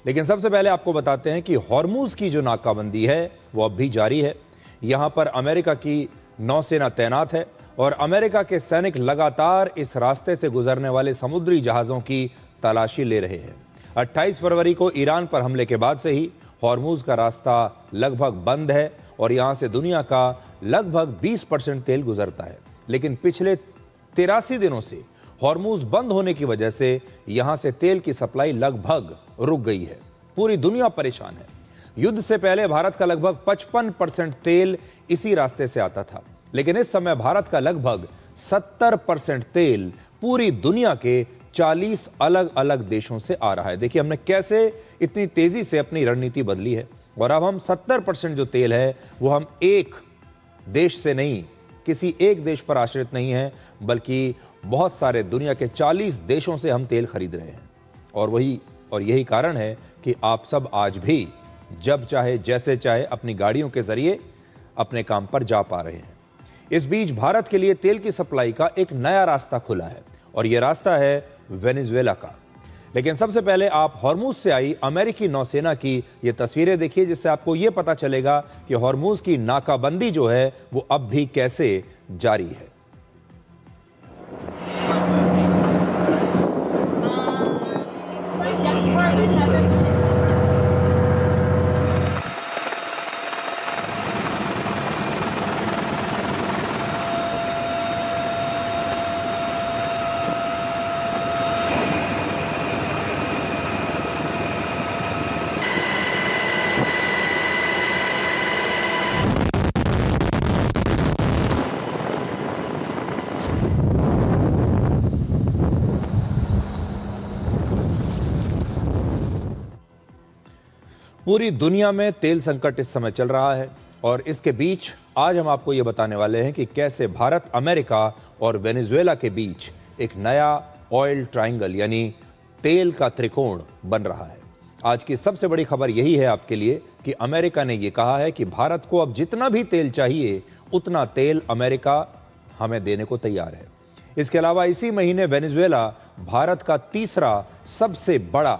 लेकिन सबसे पहले आपको बताते हैं कि हॉर्मूज की जो नाकाबंदी है वो अब भी जारी है। यहां पर अमेरिका की नौसेना तैनात है और अमेरिका के सैनिक लगातार इस रास्ते से गुजरने वाले समुद्री जहाज़ों की तलाशी ले रहे हैं। 28 फरवरी को ईरान पर हमले के बाद से ही हॉर्मूज का रास्ता लगभग बंद है और यहां से दुनिया का लगभग 20% तेल गुजरता है। लेकिन पिछले 83 दिनों से हॉर्मूज बंद होने की वजह से यहां से तेल की सप्लाई लगभग रुक गई है। पूरी दुनिया परेशान है। युद्ध से पहले भारत का लगभग 55% तेल इसी रास्ते से आता था, लेकिन इस समय भारत का लगभग 70% तेल पूरी दुनिया के 40 अलग अलग देशों से आ रहा है। देखिए हमने कैसे इतनी तेजी से अपनी रणनीति बदली है और अब हम 70% जो तेल है वो हम एक देश से नहीं, किसी एक देश पर आश्रित नहीं है, बल्कि बहुत सारे दुनिया के 40 देशों से हम तेल खरीद रहे हैं। और यही कारण है कि आप सब आज भी जब चाहे जैसे चाहे अपनी गाड़ियों के जरिए अपने काम पर जा पा रहे हैं। इस बीच भारत के लिए तेल की सप्लाई का एक नया रास्ता खुला है और यह रास्ता है वेनेजुएला का। लेकिन सबसे पहले आप हॉर्मूज से आई अमेरिकी नौसेना की ये तस्वीरें देखिए, जिससे आपको यह पता चलेगा कि हॉर्मूज की नाकाबंदी जो है वो अब भी कैसे जारी है। पूरी दुनिया में तेल संकट इस समय चल रहा है और इसके बीच आज हम आपको ये बताने वाले हैं कि कैसे भारत, अमेरिका और वेनेजुएला के बीच एक नया ऑयल ट्रायंगल यानी तेल का त्रिकोण बन रहा है। आज की सबसे बड़ी खबर यही है आपके लिए कि अमेरिका ने यह कहा है कि भारत को अब जितना भी तेल चाहिए उतना तेल अमेरिका हमें देने को तैयार है। इसके अलावा इसी महीने वेनेजुएला भारत का तीसरा सबसे बड़ा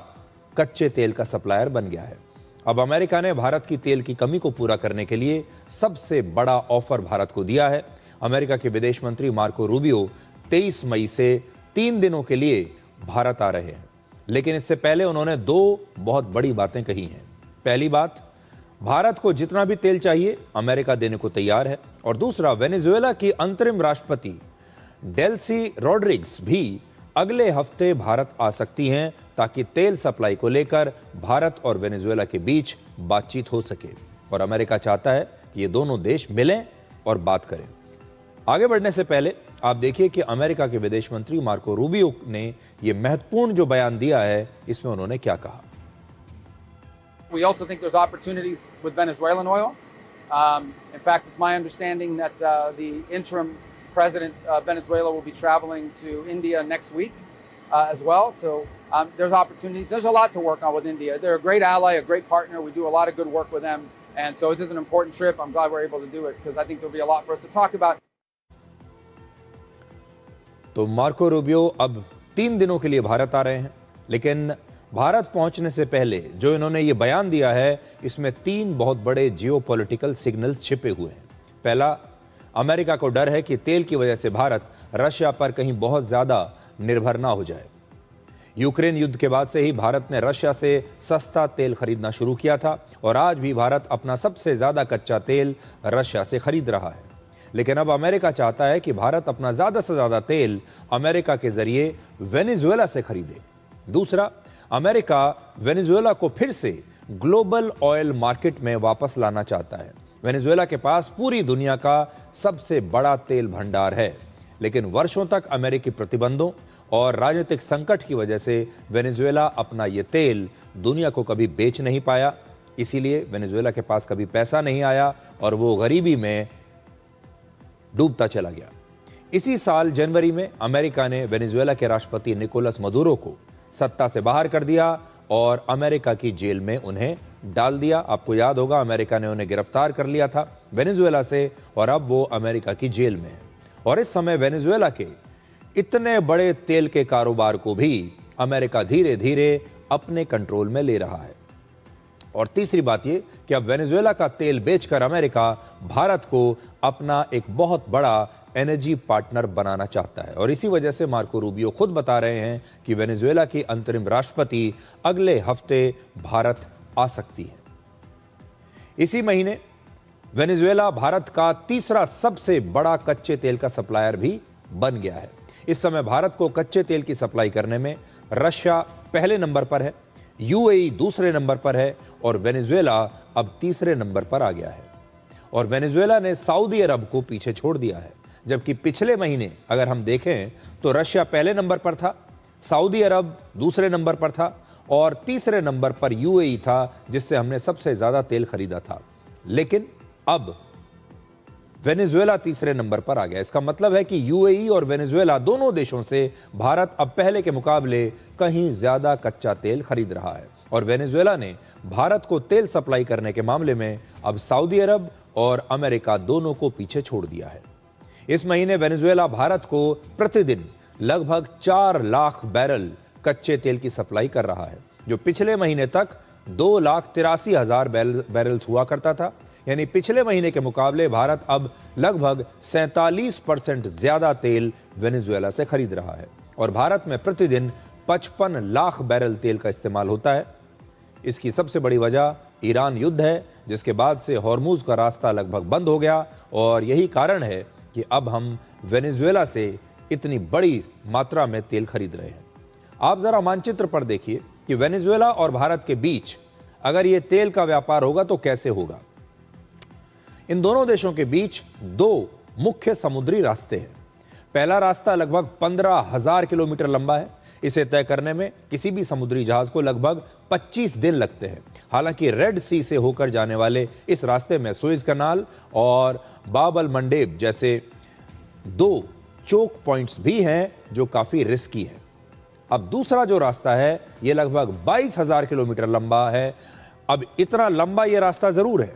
कच्चे तेल का सप्लायर बन गया है। अब अमेरिका ने भारत की तेल की कमी को पूरा करने के लिए सबसे बड़ा ऑफर भारत को दिया है। अमेरिका के विदेश मंत्री मार्को रूबियो 23 मई से 3 दिनों के लिए भारत आ रहे हैं, लेकिन इससे पहले उन्होंने 2 बहुत बड़ी बातें कही हैं। पहली बात, भारत को जितना भी तेल चाहिए अमेरिका देने को तैयार है, और दूसरा, वेनेजुएला की अंतरिम राष्ट्रपति डेल्सी रोड्रिग्स भी अगले हफ्ते भारत आ सकती हैं ताकि तेल सप्लाई को लेकर भारत और वेनेजुएला के बीच बातचीत हो सके। और अमेरिका चाहता है कि ये दोनों देश मिलें और बात करें। आगे बढ़ने से पहले आप देखिए कि अमेरिका के विदेश मंत्री मार्को रूबियो ने ये महत्वपूर्ण जो बयान दिया है, इसमें उन्होंने क्या कहा। We also think there's opportunities with Venezuelan oil. In fact, it's my understanding that the interim president of Venezuela will be traveling to India next week as well. So there's opportunities. There's a lot to work on with India. They're a great ally, a great partner. We do a lot of good work with them. And so it is an important trip. I'm glad we're able to do it because I think there'll be a lot for us to talk about. तो Marco Rubio अब 3 दिनों के लिए भारत आ रहे हैं, लेकिन भारत पहुंचने से पहले जो इन्होंने ये बयान दिया है, इसमें 3 बहुत बड़े जियोपॉलिटिकल सिग्नल्स छिपे हुए हैं। पहला, अमेरिका को डर है कि तेल की वजह से भारत रशिया पर कहीं बहुत ज्यादा निर्भर ना हो जाए। यूक्रेन युद्ध के बाद से ही भारत ने रशिया से सस्ता तेल खरीदना शुरू किया था और आज भी भारत अपना सबसे ज्यादा कच्चा तेल रशिया से खरीद रहा है। लेकिन अब अमेरिका चाहता है कि भारत अपना ज्यादा से ज्यादा तेल अमेरिका के जरिए वेनेजुएला से खरीदे। दूसरा, अमेरिका वेनेजुएला को फिर से ग्लोबल ऑयल मार्केट में वापस लाना चाहता है। वेनेजुएला के पास पूरी दुनिया का सबसे बड़ा तेल भंडार है, लेकिन वर्षों तक अमेरिकी प्रतिबंधों और राजनीतिक संकट की वजह से वेनेजुएला अपना ये तेल दुनिया को कभी बेच नहीं पाया। इसीलिए वेनेजुएला के पास कभी पैसा नहीं आया और वो गरीबी में डूबता चला गया। इसी साल जनवरी में अमेरिका ने वेनेजुएला के राष्ट्रपति निकोलस मदुरो को सत्ता से बाहर कर दिया और अमेरिका की जेल में उन्हें डाल दिया। आपको याद होगा, अमेरिका ने उन्हें गिरफ्तार कर लिया था वेनेजुएला से और अब वो अमेरिका की जेल में है। और इस समय वेनेजुएला के इतने बड़े तेल के कारोबार को भी अमेरिका धीरे धीरे अपने कंट्रोल में ले रहा है। और तीसरी बात यह कि अब वेनेजुएला का तेल बेचकर अमेरिका भारत को अपना एक बहुत बड़ा एनर्जी पार्टनर बनाना चाहता है। और इसी वजह से मार्को रूबियो खुद बता रहे हैं कि वेनेजुएला की अंतरिम राष्ट्रपति अगले हफ्ते भारत आ सकती है। इसी महीने वेनेजुएला भारत का तीसरा सबसे बड़ा कच्चे तेल का सप्लायर भी बन गया है। इस समय भारत को कच्चे तेल की सप्लाई करने में रशिया पहले नंबर पर है, यूएई दूसरे नंबर पर है और वेनेजुएला अब तीसरे नंबर पर आ गया है। और वेनेजुएला ने सऊदी अरब को पीछे छोड़ दिया है, जबकि पिछले महीने अगर हम देखें तो रशिया पहले नंबर पर था, सऊदी अरब दूसरे नंबर पर था और तीसरे नंबर पर यूएई था, जिससे हमने सबसे ज्यादा तेल खरीदा था। लेकिन अब वेनेजुएला तीसरे नंबर पर आ गया। इसका मतलब है कि यूएई और वेनेजुएला दोनों देशों से भारत अब पहले के मुकाबले कहीं ज्यादा कच्चा तेल खरीद रहा है। और वेनेजुएला ने भारत को तेल सप्लाई करने के मामले में अब सऊदी अरब और अमेरिका दोनों को पीछे छोड़ दिया है। इस महीने वेनेजुएला भारत को प्रतिदिन लगभग 4 लाख बैरल कच्चे तेल की सप्लाई कर रहा है, जो पिछले महीने तक 2,83,000 बैरल्स हुआ करता था। यानी पिछले महीने के मुकाबले भारत अब लगभग 47% ज्यादा तेल वेनेजुएला से खरीद रहा है। और भारत में प्रतिदिन 55 लाख बैरल तेल का इस्तेमाल होता है। इसकी सबसे बड़ी वजह ईरान युद्ध है, जिसके बाद से हॉर्मूज का रास्ता लगभग बंद हो गया और यही कारण है कि अब हम वेनेजुएला से इतनी बड़ी मात्रा में तेल खरीद रहे हैं। आप जरा मानचित्र पर देखिए कि वेनेजुएला और भारत के बीच अगर ये तेल का व्यापार होगा तो कैसे होगा। इन दोनों देशों के बीच 2 मुख्य समुद्री रास्ते हैं। पहला रास्ता लगभग 15,000 किलोमीटर लंबा है। इसे तय करने में किसी भी समुद्री जहाज को लगभग 25 दिन लगते हैं। हालांकि रेड सी से होकर जाने वाले इस रास्ते में सुएज कनाल और बाब अल मंडेब जैसे 2 चोक पॉइंट्स भी हैं जो काफी रिस्की हैं। अब दूसरा जो रास्ता है यह लगभग 22,000 किलोमीटर लंबा है। अब इतना लंबा यह रास्ता जरूर है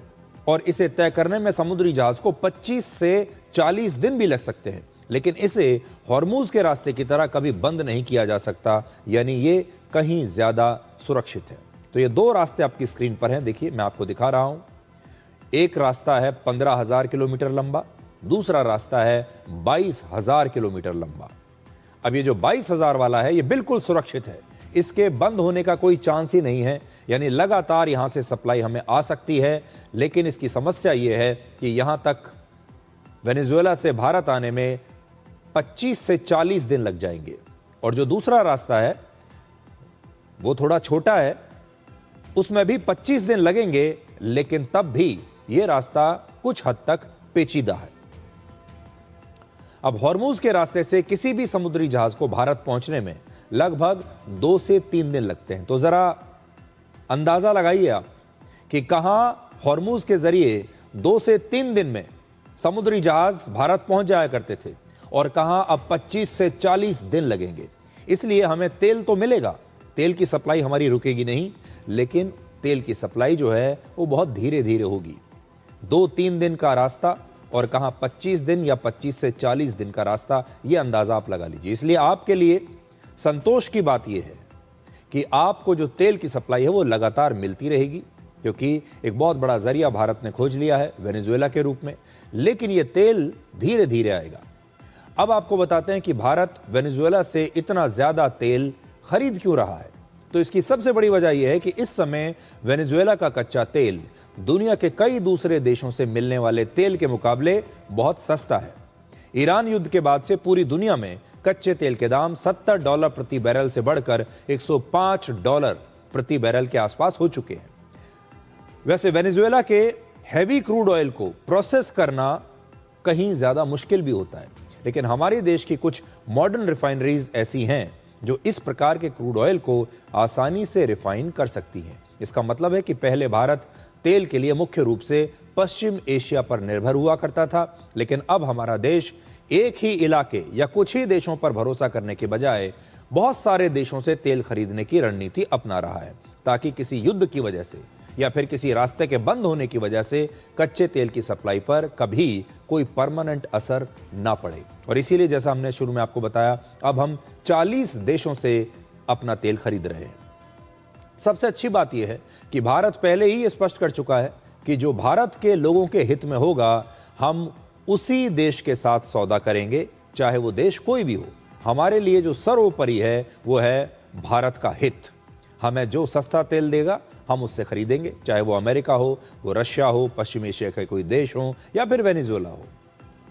और इसे तय करने में समुद्री जहाज को 25 से 40 दिन भी लग सकते हैं, लेकिन इसे हॉर्मूज के रास्ते की तरह कभी बंद नहीं किया जा सकता, यानी ये कहीं ज्यादा सुरक्षित है। तो ये 2 रास्ते आपकी स्क्रीन पर हैं, देखिए मैं आपको दिखा रहा हूं। एक रास्ता है 15,000 किलोमीटर लंबा, दूसरा रास्ता है 22,000 किलोमीटर लंबा। अब ये जो 22,000 वाला है ये बिल्कुल सुरक्षित है, इसके बंद होने का कोई चांस ही नहीं है, यानी लगातार यहां से सप्लाई हमें आ सकती है। लेकिन इसकी समस्या यह है कि यहां तक वेनेजुएला से भारत आने में 25 से 40 दिन लग जाएंगे। और जो दूसरा रास्ता है वो थोड़ा छोटा है, उसमें भी 25 दिन लगेंगे, लेकिन तब भी यह रास्ता कुछ हद तक पेचीदा है। अब हॉर्मूज के रास्ते से किसी भी समुद्री जहाज को भारत पहुंचने में लगभग 2 से 3 दिन लगते हैं। तो जरा अंदाजा लगाइए आप कि कहां हॉर्मूज के जरिए 2 से 3 दिन में समुद्री जहाज भारत पहुंच जाया करते थे और कहां अब 25 से 40 दिन लगेंगे। इसलिए हमें तेल तो मिलेगा, तेल की सप्लाई हमारी रुकेगी नहीं, लेकिन तेल की सप्लाई जो है वो बहुत धीरे धीरे होगी। 2-3 दिन का रास्ता और कहां 25 दिन या 25 से 40 दिन का रास्ता, ये अंदाजा आप लगा लीजिए। इसलिए आपके लिए संतोष की बात यह है कि आपको जो तेल की सप्लाई है वो लगातार मिलती रहेगी, क्योंकि एक बहुत बड़ा जरिया भारत ने खोज लिया है वेनेजुएला के रूप में। लेकिन यह तेल धीरे धीरे आएगा। अब आपको बताते हैं कि भारत वेनेजुएला से इतना ज्यादा तेल खरीद क्यों रहा है। तो इसकी सबसे बड़ी वजह यह है कि इस समय वेनेजुएला का कच्चा तेल दुनिया के कई दूसरे देशों से मिलने वाले तेल के मुकाबले बहुत सस्ता है। ईरान युद्ध के बाद से पूरी दुनिया में कच्चे तेल के दाम $70 प्रति बैरल से बढ़कर $105 प्रति बैरल के आसपास हो चुके हैं। वैसे वेनेजुएला के हैवी क्रूड ऑयल को प्रोसेस करना कहीं ज्यादा मुश्किल भी होता है, लेकिन हमारे देश की कुछ मॉडर्न रिफाइनरीज ऐसी हैं जो इस प्रकार के क्रूड ऑयल को आसानी से रिफाइन कर सकती हैं। इसका मतलब है कि पहले भारत तेल के लिए मुख्य रूप से पश्चिम एशिया पर निर्भर हुआ करता था, लेकिन अब हमारा देश एक ही इलाके या कुछ ही देशों पर भरोसा करने के बजाय बहुत सारे देशों से तेल खरीदने की रणनीति अपना रहा है, ताकि किसी युद्ध की वजह से या फिर किसी रास्ते के बंद होने की वजह से कच्चे तेल की सप्लाई पर कभी कोई परमानेंट असर ना पड़े। और इसीलिए जैसा हमने शुरू में आपको बताया, अब हम 40 देशों से अपना तेल खरीद रहे हैं। सबसे अच्छी बात यह है कि भारत पहले ही ये स्पष्ट कर चुका है कि जो भारत के लोगों के हित में होगा, हम उसी देश के साथ सौदा करेंगे, चाहे वो देश कोई भी हो। हमारे लिए जो सर्वोपरि है वो है भारत का हित। हमें जो सस्ता तेल देगा हम उससे खरीदेंगे, चाहे वो अमेरिका हो, वो रशिया हो, पश्चिम एशिया का कोई देश हो या फिर वेनेजुएला हो।